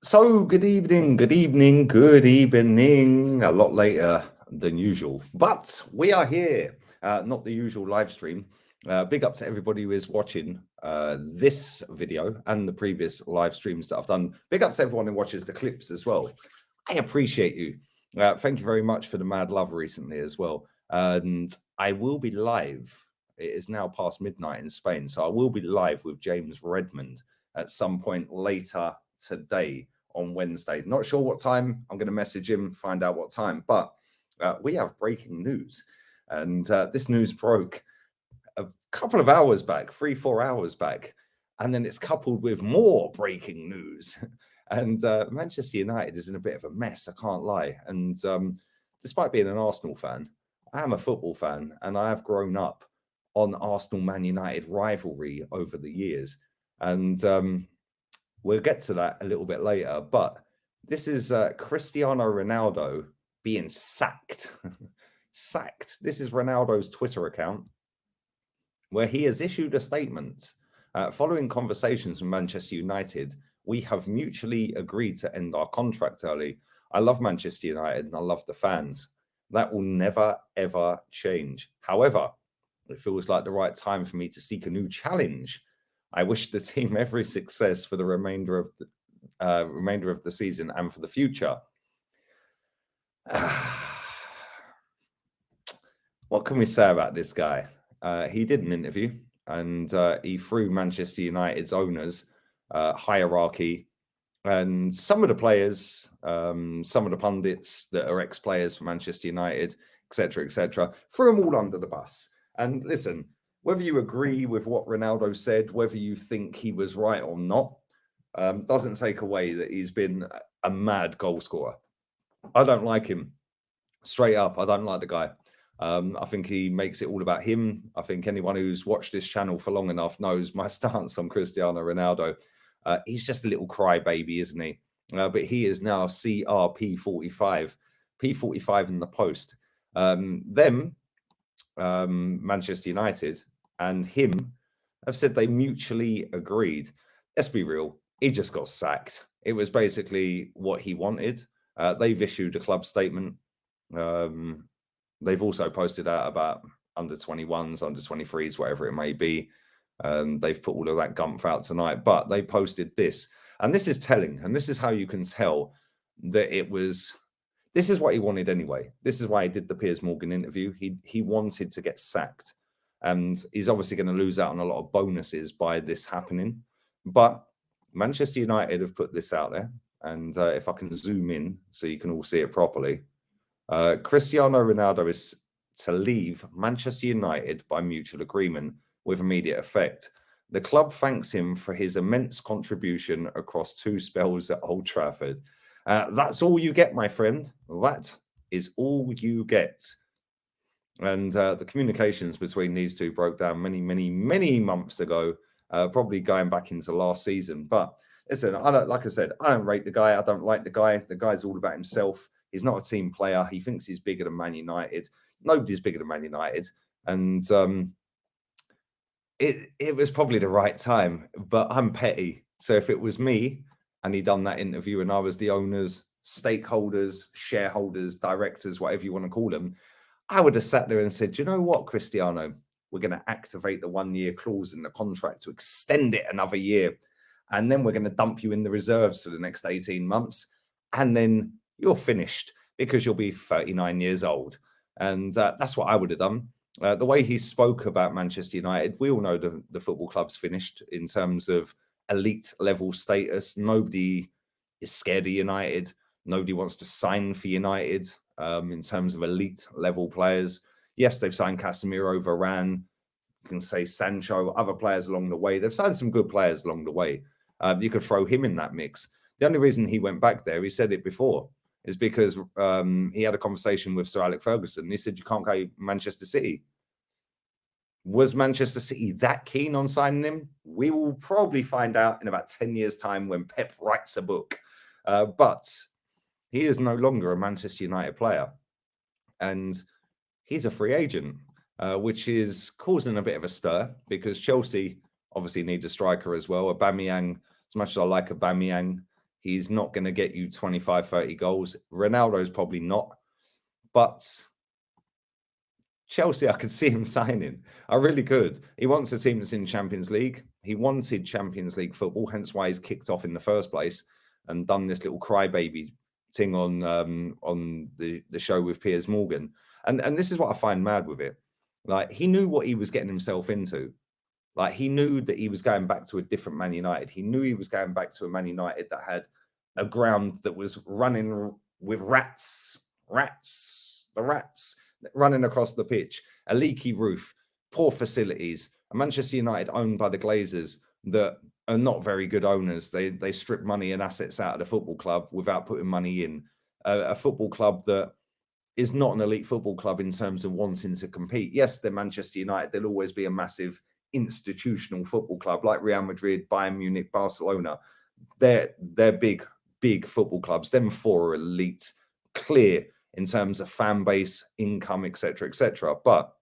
So, good evening, good evening, good evening. A lot later than usual, but we are here. Not the usual live stream. Big up to everybody who is watching this video and the previous live streams that I've done. Big up to everyone who watches the clips as well. I appreciate you. Thank you very much for the mad love recently as well. And I will be live. It is now past midnight in Spain, so I will be live with James Redmond at some point later today on Wednesday. Not sure what time. I'm going to message him, find out what time. But we have breaking news. And this news broke a couple of hours back, 3-4 hours back. And then it's coupled with more breaking news. And Manchester United is in a bit of a mess, I can't lie. And despite being an Arsenal fan, I am a football fan. And I have grown up on Arsenal-Man United rivalry over the years. And we'll get to that a little bit later, but this is Cristiano Ronaldo being sacked. Sacked. This is Ronaldo's Twitter account, where he has issued a statement. Following conversations with Manchester United, we have mutually agreed to end our contract early. I love Manchester United and I love the fans. That will never, ever change. However, it feels like the right time for me to seek a new challenge. I wish the team every success for the remainder of the season and for the future. What can we say about this guy? He did an interview and he threw Manchester United's owners, hierarchy, and some of the players, some of the pundits that are ex-players for Manchester United, etc., threw them all under the bus. And listen, whether you agree with what Ronaldo said, whether you think he was right or not, doesn't take away that he's been a mad goal scorer. I don't like him. Straight up, I don't like the guy. I think he makes it all about him. I think anyone who's watched this channel for long enough knows my stance on Cristiano Ronaldo. He's just a little crybaby, isn't he? But he is now CRP45, P45 in the post. Manchester United and him have said they mutually agreed. Let's be real, he just got sacked. It was basically what he wanted. They've issued a club statement. They've also posted out about under 21s, under 23s, whatever it may be. They've put all of that gumph out tonight, but they posted this. And this is telling, and this is how you can tell that it was... This is what he wanted anyway. This is why he did the Piers Morgan interview. He wanted to get sacked. And he's obviously going to lose out on a lot of bonuses by this happening. But Manchester United have put this out there. And if I can zoom in so you can all see it properly. Cristiano Ronaldo is to leave Manchester United by mutual agreement with immediate effect. The club thanks him for his immense contribution across 2 spells at Old Trafford. That's all you get, my friend. That is all you get. And the communications between these two broke down many months ago, probably going back into last season. But listen, like I said, I don't rate the guy. I don't like the guy. The guy's all about himself. He's not a team player. He thinks he's bigger than Man United. Nobody's bigger than Man United. And it was probably the right time. But I'm petty. So if it was me, and he'd done that interview and I was the owners, stakeholders, shareholders, directors, whatever you want to call them, I would have sat there and said, you know what, Cristiano, we're going to activate the 1-year clause in the contract to extend it another year. And then we're going to dump you in the reserves for the next 18 months. And then you're finished because you'll be 39 years old. And that's what I would have done. The way he spoke about Manchester United, we all know the football club's finished in terms of elite level status. Nobody is scared of United. Nobody wants to sign for United in terms of elite level players. Yes, they've signed Casemiro, Varane, you can say Sancho, other players along the way. They've signed some good players along the way. You could throw him in that mix. The only reason he went back there, he said it before, is because he had a conversation with Sir Alex Ferguson. He said, you can't go Manchester City. Was Manchester City that keen on signing him? We will probably find out in about 10 years' time when Pep writes a book. But he is no longer a Manchester United player. And he's a free agent, which is causing a bit of a stir because Chelsea obviously need a striker as well. Aubameyang, as much as I like Aubameyang, He's not going to get you 25, 30 goals. Ronaldo's probably not. But Chelsea, I could see him signing. I really could. He wants a team that's in Champions League. He wanted Champions League football, hence why he's kicked off in the first place and done this little crybaby thing on the show with Piers Morgan. And this is what I find mad with it. Like, he knew what he was getting himself into. Like, he knew that he was going back to a different Man United. He knew he was going back to a Man United that had a ground that was running with rats running across the pitch, a leaky roof, poor facilities, a Manchester United owned by the Glazers that are not very good owners. They strip money and assets out of the football club without putting money in. A football club that is not an elite football club in terms of wanting to compete. Yes, they're Manchester United. They'll always be a massive institutional football club like Real Madrid, Bayern Munich, Barcelona. They're big football clubs. Them four are elite, clear in terms of fan base, income, etc., etc. But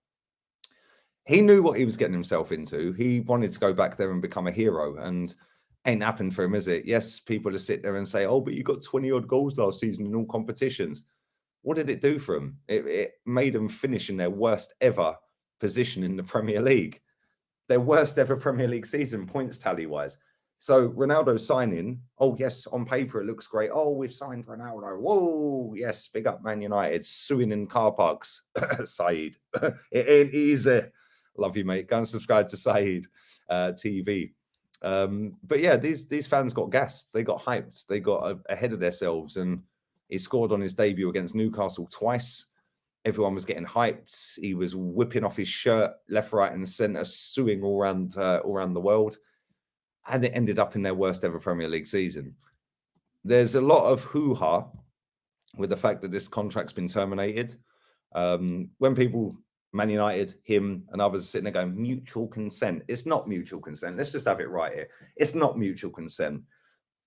he knew what he was getting himself into. He wanted to go back there and become a hero, and ain't happened for him, is it? Yes, people will sit there and say, "Oh, but you got 20-odd goals last season in all competitions." What did it do for them? It made them finish in their worst ever position in the Premier League. Their worst ever Premier League season, points tally-wise. So Ronaldo signing, oh, yes, on paper it looks great. Oh, we've signed Ronaldo. Whoa, yes, big up Man United, suing in car parks. Saeed, it ain't easy. Love you, mate. Go and subscribe to Saeed TV. But yeah, these fans got gassed. They got hyped. They got ahead of themselves. And he scored on his debut against Newcastle twice. Everyone was getting hyped. He was whipping off his shirt left, right, and centre, suing all around the world. And it ended up in their worst ever Premier League season. There's a lot of hoo-ha with the fact that this contract's been terminated. When people, Man United, him, and others are sitting there going, mutual consent. It's not mutual consent. Let's just have it right here. It's not mutual consent.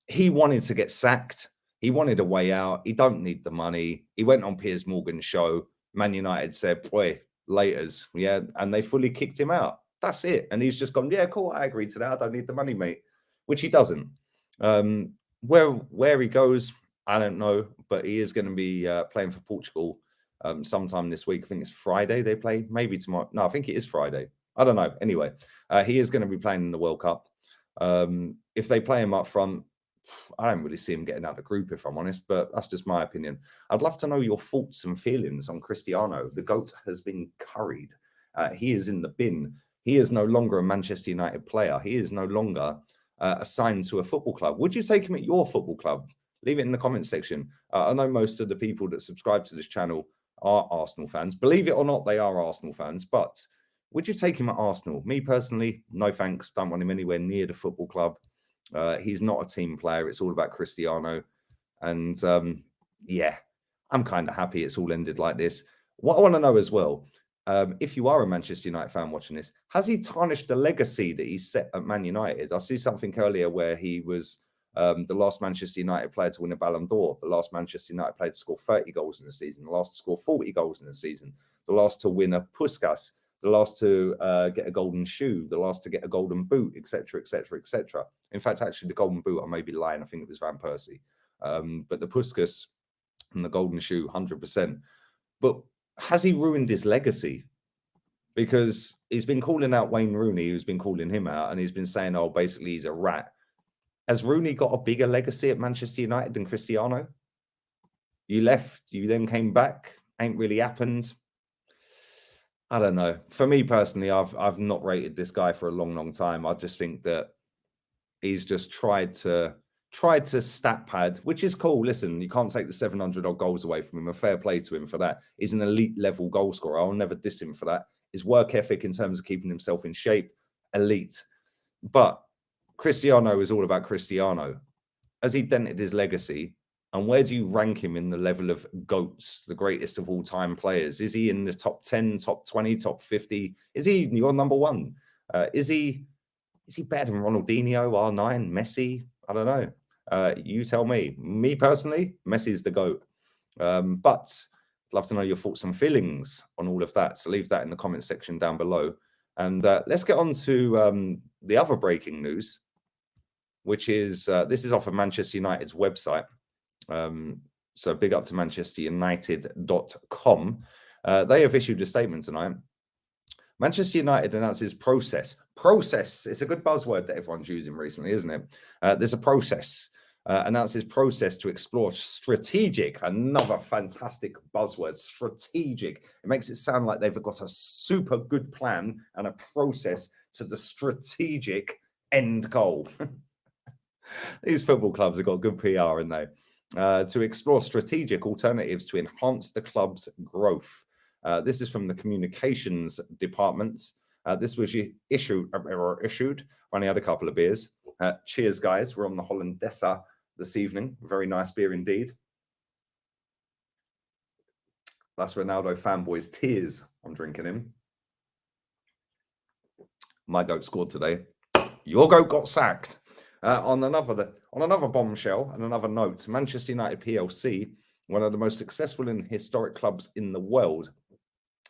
He wanted to get sacked. He wanted a way out. He don't need the money. He went on Piers Morgan's show. Man United said, boy, laters. Yeah. And they fully kicked him out. That's it. And he's just gone, yeah, cool. I agree to that. I don't need the money, mate. Which he doesn't. Where he goes, I don't know. But he is going to be playing for Portugal sometime this week. I think it's Friday they play. Maybe tomorrow. No, I think it is Friday. I don't know. Anyway, he is going to be playing in the World Cup. If they play him up front, I don't really see him getting out of the group, if I'm honest, but that's just my opinion. I'd love to know your thoughts and feelings on Cristiano. The GOAT has been curried. He is in the bin. He is no longer a Manchester United player. He is no longer assigned to a football club. Would you take him at your football club? Leave it in the comment section. I know most of the people that subscribe to this channel are Arsenal fans. Believe it or not, they are Arsenal fans, but would you take him at Arsenal? Me personally, no thanks. Don't want him anywhere near the football club. He's not a team player. It's all about Cristiano. And yeah, I'm kind of happy it's all ended like this. What I want to know as well, if you are a Manchester United fan watching this, has he tarnished the legacy that he set at Man United? I see something earlier where he was the last Manchester United player to win a Ballon d'Or, the last Manchester United player to score 30 goals in a season, the last to score 40 goals in a season, the last to win a Puskas, the last to get a golden shoe, the last to get a golden boot, etc., etc., etc. In fact, actually, the golden boot, I may be lying, I think it was Van Persie. But the Puskas and the golden shoe, 100%. But has he ruined his legacy? Because he's been calling out Wayne Rooney, who's been calling him out, and he's been saying, oh, basically he's a rat. Has Rooney got a bigger legacy at Manchester United than Cristiano? You left, you then came back, ain't really happened. I don't know. For me personally, I've not rated this guy for a long time. I just think that he's just tried to stat pad, which is cool. Listen, you can't take the 700 odd goals away from him. A fair play to him for that. He's an elite level goal scorer. I'll never diss him for that. His work ethic in terms of keeping himself in shape, elite. But Cristiano is all about Cristiano. Has he dented his legacy? And where do you rank him in the level of GOATs, the greatest of all time players? Is he in the top 10, top 20, top 50? Is he your number one? Is he better than Ronaldinho, R9, Messi? I don't know. You tell me. Me personally, Messi's the GOAT. But I'd love to know your thoughts and feelings on all of that. So leave that in the comment section down below. And let's get on to the other breaking news. which is, this is off of Manchester United's website. So big up to manchesterunited.com. They have issued a statement tonight. Manchester United announces process. Process. It's a good buzzword that everyone's using recently, isn't it? There's a process. Announces process to explore strategic. Another fantastic buzzword. Strategic. It makes it sound like they've got a super good plan and a process to the strategic end goal. These football clubs have got good PR, haven't they? To explore strategic alternatives to enhance the club's growth. This is from the communications department. This was issued when I had a couple of beers. Cheers, guys. We're on the Hollandessa this evening. Very nice beer indeed. That's Ronaldo fanboys' tears. I'm drinking him. My goat scored today. Your goat got sacked. On another bombshell and another note, Manchester United PLC, one of the most successful and historic clubs in the world,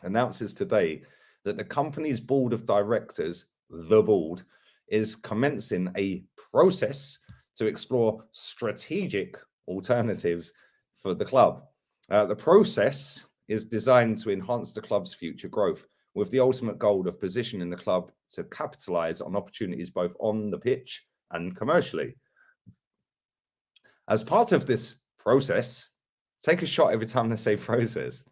announces today that the company's board of directors, the board, is commencing a process to explore strategic alternatives for the club. The process is designed to enhance the club's future growth, with the ultimate goal of positioning the club to capitalize on opportunities both on the pitch and commercially. As part of this process, take a shot every time they say process.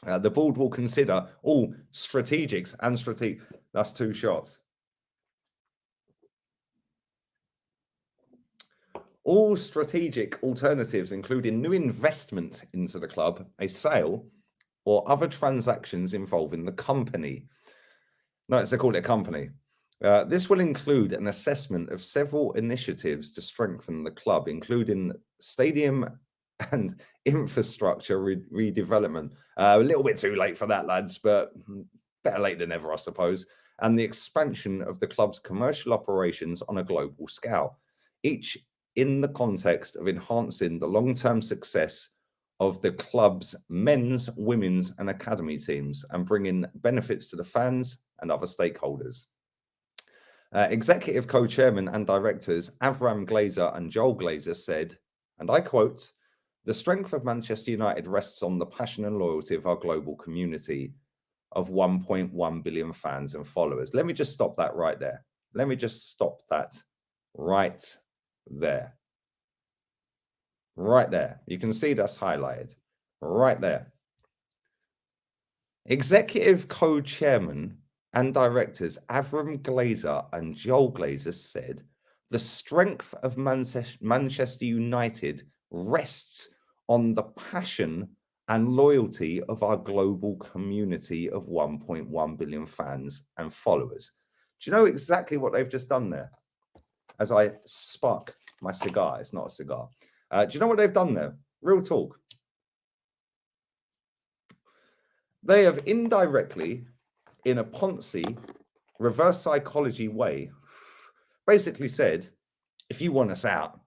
The board will consider all strategics and that's 2 shots. All strategic alternatives, including new investment into the club, a sale, or other transactions involving the company. Notice they call it a company. This will include an assessment of several initiatives to strengthen the club, including stadium and infrastructure redevelopment. A little bit too late for that, lads, but better late than never, I suppose. And the expansion of the club's commercial operations on a global scale, each in the context of enhancing the long-term success of the club's men's, women's, and academy teams and bringing benefits to the fans and other stakeholders. Executive co-chairman and directors Avram Glazer and Joel Glazer said, and I quote, "The strength of Manchester United rests on the passion and loyalty of our global community of 1.1 billion fans and followers." Let me just stop that right there. Let me just stop that right there. Right there. You can see that's highlighted. Right there. Executive co-chairman and directors Avram Glazer and Joel Glazer said, "The strength of Manchester United rests on the passion and loyalty of our global community of 1.1 billion fans and followers." Do you know exactly what they've just done there? As I spark my cigar, it's not a cigar. Do you know what they've done there? Real talk. They have indirectly, in a Ponzi, reverse psychology way, basically said, if you want us out,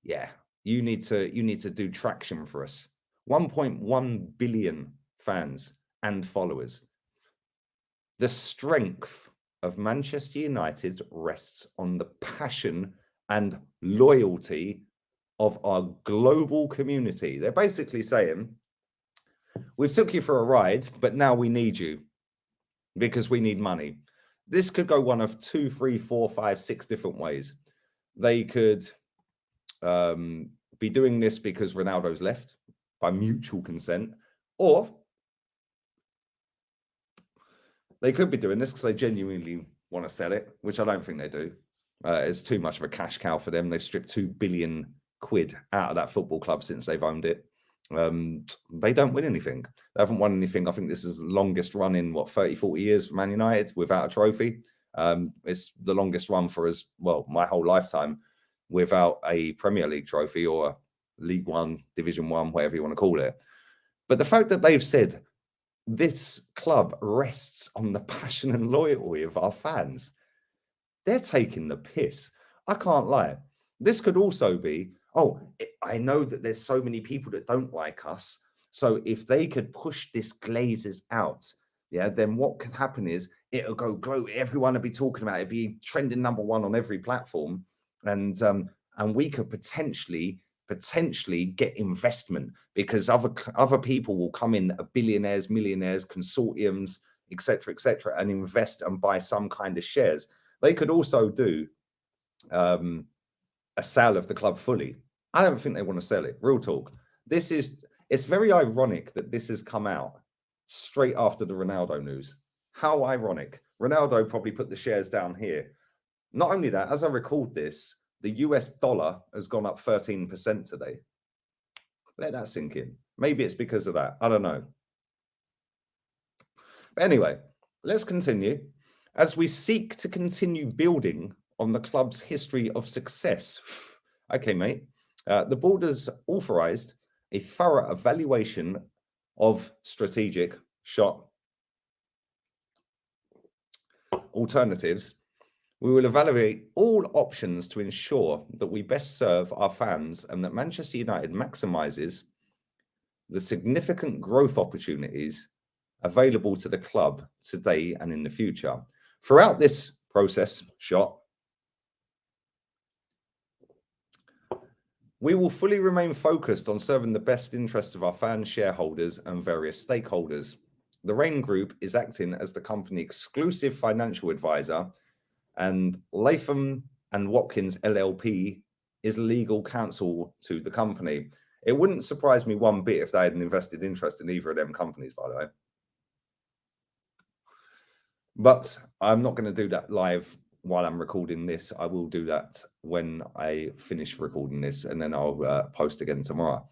yeah, you need to do traction for us. 1.1 billion fans and followers. The strength of Manchester United rests on the passion and loyalty of our global community. They're basically saying, we've took you for a ride, but now we need you because we need money. This could go one of 2, 3, 4, 5, 6 different ways. They could be doing this because Ronaldo's left by mutual consent, or they could be doing this because they genuinely want to sell it, which I don't think they do. It's too much of a cash cow for them. They've stripped £2 billion out of that football club since they've owned it. They don't win anything. They haven't won anything. I think this is the longest run in 30, 40 years for Man United without a trophy. It's the longest run for us, well, my whole lifetime without a Premier League trophy or League One, Division One, whatever you want to call it. But the fact that they've said this club rests on the passion and loyalty of our fans, they're taking the piss. I can't lie. This could also be, I know that there's so many people that don't like us. So if they could push this Glazers out, yeah, then what could happen is it'll go global. Everyone will be talking about it, be trending #1 on every platform. and we could potentially get investment, because other people will come in, billionaires, millionaires, consortiums, etc., and invest and buy some kind of shares. They could also do a sale of the club fully. I don't think they want to sell it. Real talk. It's very ironic that this has come out straight after the Ronaldo news. How ironic. Ronaldo probably put the shares down here. Not only that, as I record this, the US dollar has gone up 13% today. Let that sink in. Maybe it's because of that. I don't know. But anyway, let's continue. As we seek to continue building on the club's history of success. Okay, mate. The board has authorized a thorough evaluation of strategic alternatives. We will evaluate all options to ensure that we best serve our fans and that Manchester United maximizes the significant growth opportunities available to the club today and in the future. Throughout this process, we will fully remain focused on serving the best interests of our fans, shareholders, and various stakeholders. The Rain Group is acting as the company exclusive financial advisor, and Latham and Watkins LLP is legal counsel to the company. It wouldn't surprise me one bit if they had an invested interest in either of them companies, by the way. But I'm not going to do that live while I'm recording this. I will do that when I finish recording this, and then I'll post again tomorrow.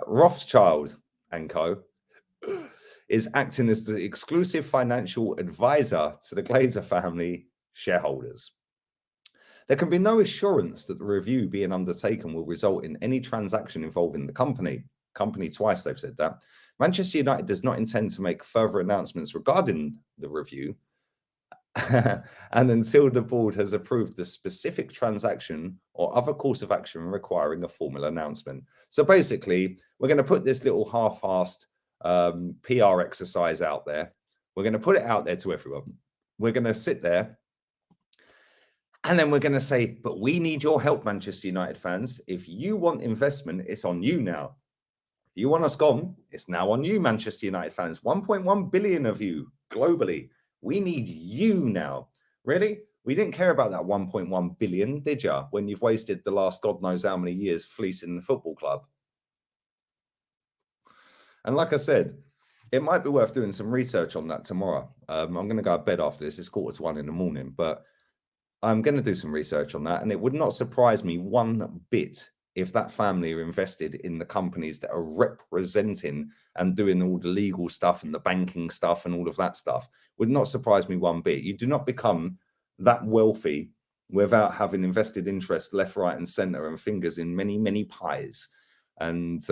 Rothschild & Co. is acting as the exclusive financial advisor to the Glazer family shareholders. There can be no assurance that the review being undertaken will result in any transaction involving the company. Twice they've said that. Manchester United does not intend to make further announcements regarding the review and until the board has approved the specific transaction or other course of action requiring a formal announcement. So basically, we're going to put this little half-assed PR exercise out there. We're going to put it out there to everyone. We're going to sit there and then we're going to say, but we need your help, Manchester United fans. If you want investment, it's on you now. If you want us gone, it's now on you, Manchester United fans. 1.1 billion of you globally. We need you now. Really? We didn't care about that 1.1 billion, did you? When you've wasted the last God knows how many years fleecing the football club. And like I said, it might be worth doing some research on that tomorrow. I'm going to go to bed after this. It's 1:45 in the morning, but I'm going to do some research on that. And it would not surprise me one bit if that family are invested in the companies that are representing and doing all the legal stuff and the banking stuff and all of that stuff. Would not surprise me one bit. You do not become that wealthy without having invested interest left, right, and center and fingers in many, many pies. And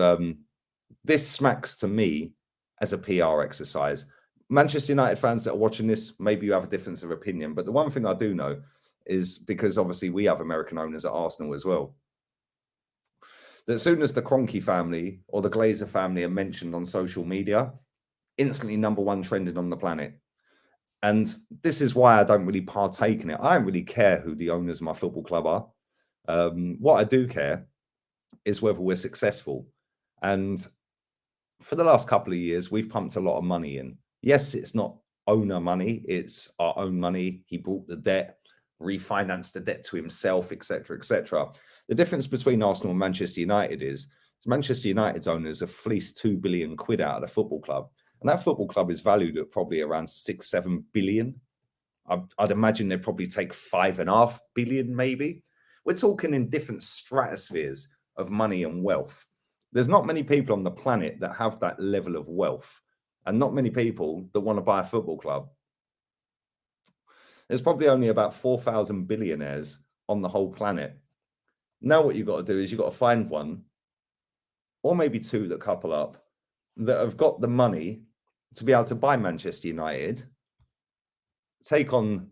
this smacks to me as a PR exercise. Manchester United fans that are watching this, maybe you have a difference of opinion. But the one thing I do know is, because obviously we have American owners at Arsenal as well, that as soon as the Kroenke family or the Glazer family are mentioned on social media, instantly #1 trending on the planet. And this is why I don't really partake in it. I don't really care who the owners of my football club are. What I do care is whether we're successful. And for the last couple of years, we've pumped a lot of money in. Yes, it's not owner money. It's our own money. He brought the debt, refinanced the debt to himself, etc., etc. The difference between Arsenal and Manchester United is Manchester United's owners have fleeced 2 billion quid out of the football club. And that football club is valued at probably around 6-7 billion. I'd imagine they'd probably take 5.5 billion, maybe. We're talking in different stratospheres of money and wealth. There's not many people on the planet that have that level of wealth, and not many people that want to buy a football club. There's probably only about 4,000 billionaires on the whole planet. Now what you've got to do is you've got to find one, or maybe two that couple up, that have got the money to be able to buy Manchester United, take on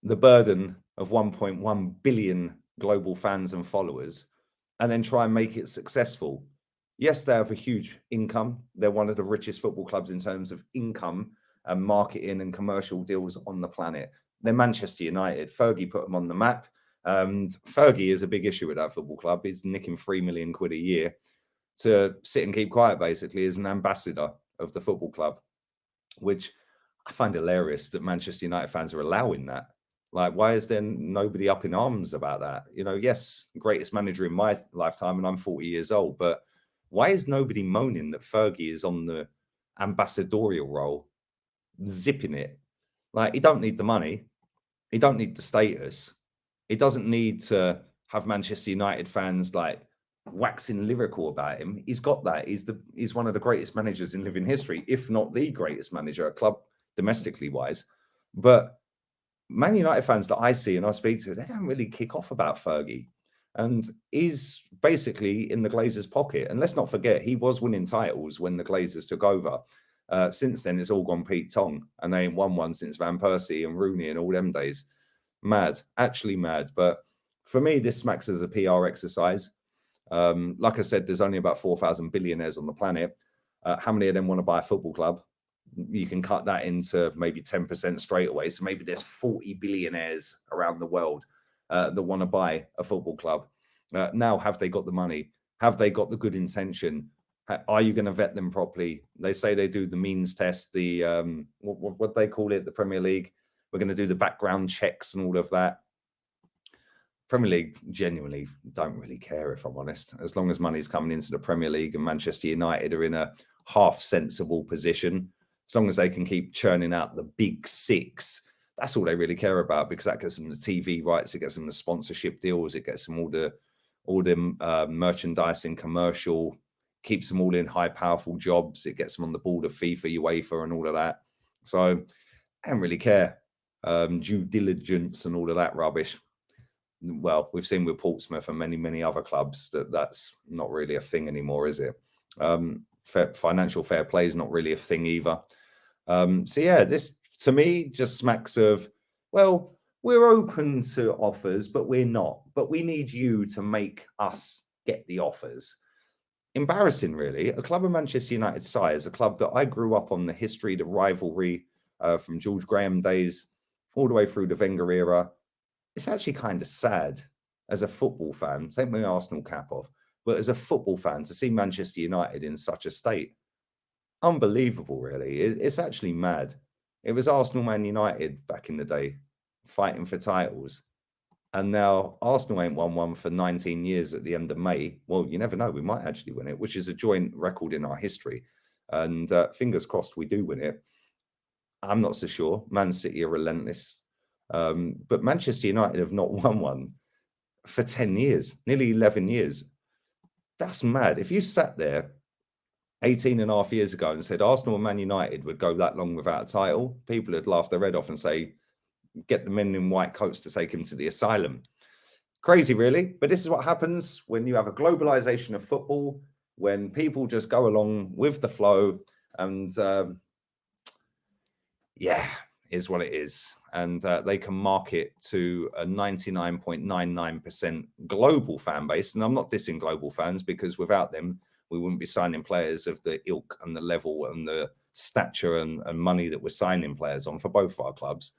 the burden of 1.1 billion global fans and followers, and then try and make it successful. Yes, they have a huge income. They're one of the richest football clubs in terms of income and marketing and commercial deals on the planet. They're Manchester United. Fergie put them on the map. And Fergie is a big issue with that football club. He's nicking £3 million a year to sit and keep quiet, basically, as an ambassador of the football club, which I find hilarious that Manchester United fans are allowing that. Like, why is there nobody up in arms about that? You know, yes, greatest manager in my lifetime, and I'm 40 years old, but why is nobody moaning that Fergie is on the ambassadorial role, zipping it? Like, he don't need the money. He don't need the status. He doesn't need to have Manchester United fans like waxing lyrical about him. He's got that. He's one of the greatest managers in living history, if not the greatest manager, a club domestically wise. But Man United fans that I see and I speak to, they don't really kick off about Fergie. And he's basically in the Glazers' pocket. And let's not forget, he was winning titles when the Glazers took over. Since then, it's all gone Pete Tong, and they ain't won one since Van Persie and Rooney and all them days. Mad, actually mad. But for me, this smacks as a PR exercise. Like I said, there's only about 4,000 billionaires on the planet. How many of them want to buy a football club? You can cut that into maybe 10% straight away. So maybe there's 40 billionaires around the world that want to buy a football club. Now, have they got the money? Have they got the good intention? Are you going to vet them properly? They say they do the means test, the what they call it, the Premier League. We're going to do the background checks and all of that. Premier League genuinely don't really care, if I'm honest. As long as money's coming into the Premier League and Manchester United are in a half sensible position, as long as they can keep churning out the big six, that's all they really care about, because that gets them the TV rights, it gets them the sponsorship deals, it gets them all the merchandising, commercial, keeps them all in high, powerful jobs. It gets them on the board of FIFA, UEFA, and all of that. So I don't really care. Due diligence and all of that rubbish. Well, we've seen with Portsmouth and many, many other clubs that that's not really a thing anymore, is it? Financial fair play is not really a thing either. So yeah, this to me just smacks of, well, we're open to offers, but we're not. But we need you to make us get the offers. Embarrassing, really. A club of Manchester United size, a club that I grew up on the history, the rivalry from George Graham days all the way through the Wenger era. It's actually kind of sad as a football fan, take my Arsenal cap off, but as a football fan to see Manchester United in such a state, unbelievable, really. It's actually mad. It was Arsenal, Man United back in the day, fighting for titles. And now Arsenal ain't won one for 19 years at the end of May. Well, you never know. We might actually win it, which is a joint record in our history. And fingers crossed we do win it. I'm not so sure. Man City are relentless. But Manchester United have not won one for 10 years, nearly 11 years. That's mad. If you sat there 18 and a half years ago and said Arsenal and Man United would go that long without a title, people would laugh their head off and say, get the men in white coats to take him to the asylum. Crazy, really. But this is what happens when you have a globalization of football, when people just go along with the flow and yeah, is what it is. And they can market to a 99.99% global fan base. And I'm not dissing global fans, because without them, we wouldn't be signing players of the ilk and the level and the stature and money that we're signing players on for both our clubs.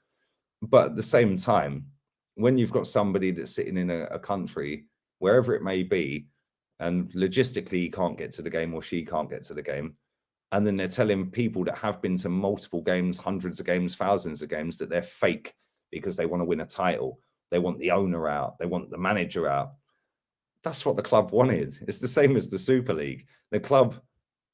But at the same time, when you've got somebody that's sitting in a country, wherever it may be, and logistically he can't get to the game or she can't get to the game, and then they're telling people that have been to multiple games, hundreds of games, thousands of games, that they're fake because they want to win a title. They want the owner out. They want the manager out. That's what the club wanted. It's the same as the Super League. The club,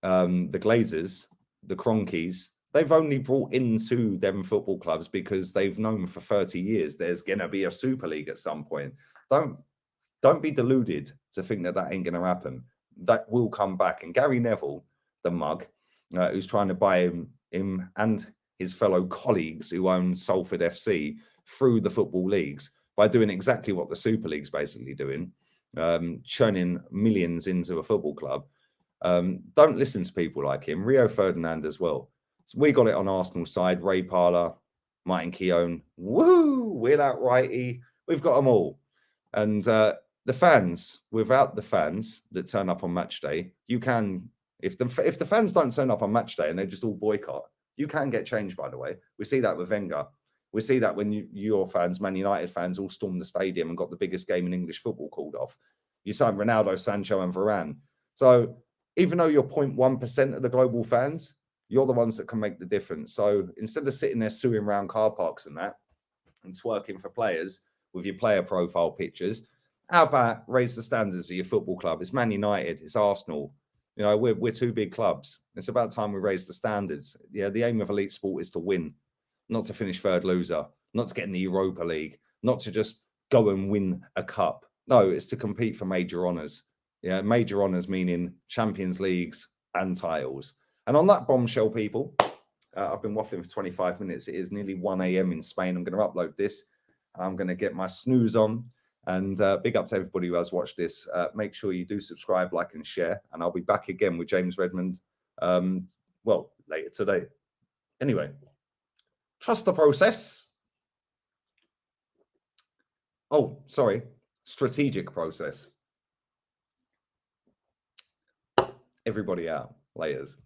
the Glazers, the Cronkies, they've only brought into them football clubs because they've known for 30 years there's going to be a Super League at some point. Don't be deluded to think that ain't going to happen. That will come back. And Gary Neville, the mug, who's trying to buy him and his fellow colleagues who own Salford FC through the football leagues by doing exactly what the Super League's basically doing, churning millions into a football club. Don't listen to people like him. Rio Ferdinand as well. So we got it on Arsenal's side. Ray Parlour, Martin Keown. Woo! We're out righty. We've got them all. And the fans, without the fans that turn up on match day, you can... If the fans don't turn up on match day and they just all boycott, you can get change, by the way. We see that with Wenger. We see that when your fans, Man United fans, all stormed the stadium and got the biggest game in English football called off. You signed Ronaldo, Sancho, and Varane. So even though you're 0.1% of the global fans, you're the ones that can make the difference. So instead of sitting there suing around car parks and that and twerking for players with your player profile pictures, how about raise the standards of your football club? It's Man United, it's Arsenal. You know, we're two big clubs. It's about time we raise the standards. Yeah, the aim of elite sport is to win, not to finish third loser, not to get in the Europa League, not to just go and win a cup. No, it's to compete for major honours. Yeah, major honours meaning Champions Leagues and titles. And on that bombshell, people, I've been waffling for 25 minutes. It is nearly 1 a.m. in Spain. I'm going to upload this. I'm going to get my snooze on. And big up to everybody who has watched this. Make sure you do subscribe, like, and share. And I'll be back again with James Redmond, well, later today. Anyway, trust the process. Oh, sorry. Strategic process. Everybody out. Laters.